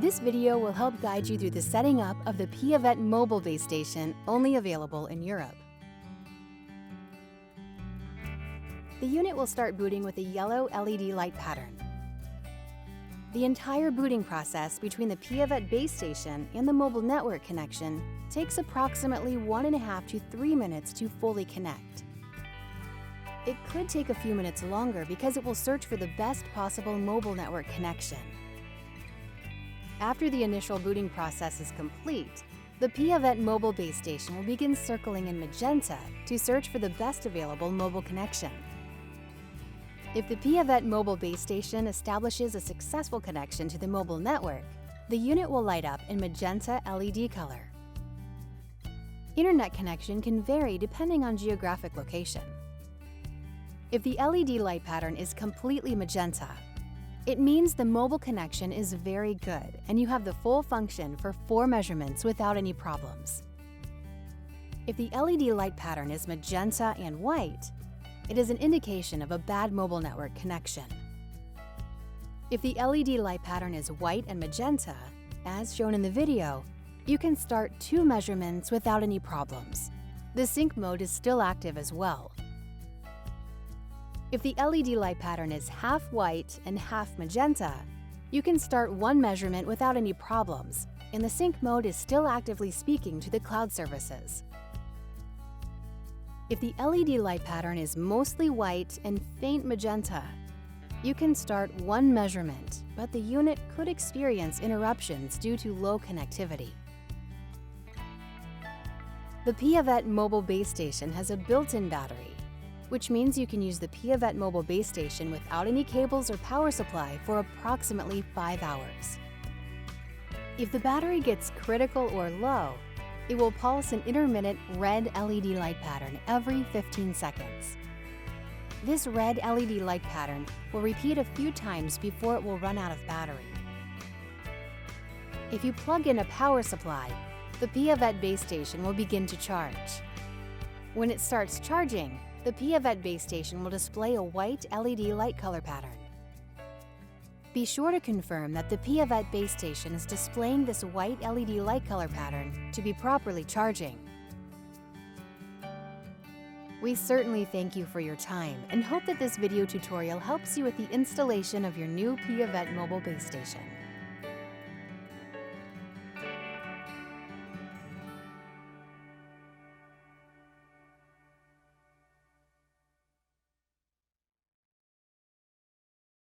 This video will help guide you through the setting up of the Piavet mobile base station, only available in Europe. The unit will start booting with a yellow LED light pattern. The entire booting process between the Piavet base station and the mobile network connection takes approximately 1.5 to 3 minutes to fully connect. It could take a few minutes longer because it will search for the best possible mobile network connection. After the initial booting process is complete, the Piavet mobile base station will begin circling in magenta to search for the best available mobile connection. If the Piavet mobile base station establishes a successful connection to the mobile network, the unit will light up in magenta LED color. Internet connection can vary depending on geographic location. If the LED light pattern is completely magenta, it means the mobile connection is very good and you have the full function for 4 measurements without any problems. If the LED light pattern is magenta and white, it is an indication of a bad mobile network connection. If the LED light pattern is white and magenta, as shown in the video, you can start 2 measurements without any problems. The sync mode is still active as well. If the LED light pattern is half white and half magenta, you can start 1 measurement without any problems, and the sync mode is still actively speaking to the cloud services. If the LED light pattern is mostly white and faint magenta, you can start 1 measurement, but the unit could experience interruptions due to low connectivity. The Piavet mobile base station has a built-in battery, which means you can use the Piavet mobile base station without any cables or power supply for approximately 5 hours. If the battery gets critical or low, it will pulse an intermittent red LED light pattern every 15 seconds. This red LED light pattern will repeat a few times before it will run out of battery. If you plug in a power supply, the Piavet base station will begin to charge. When it starts charging, the Piavet base station will display a white LED light color pattern. Be sure to confirm that the Piavet base station is displaying this white LED light color pattern to be properly charging. We certainly thank you for your time and hope that this video tutorial helps you with the installation of your new Piavet mobile base station.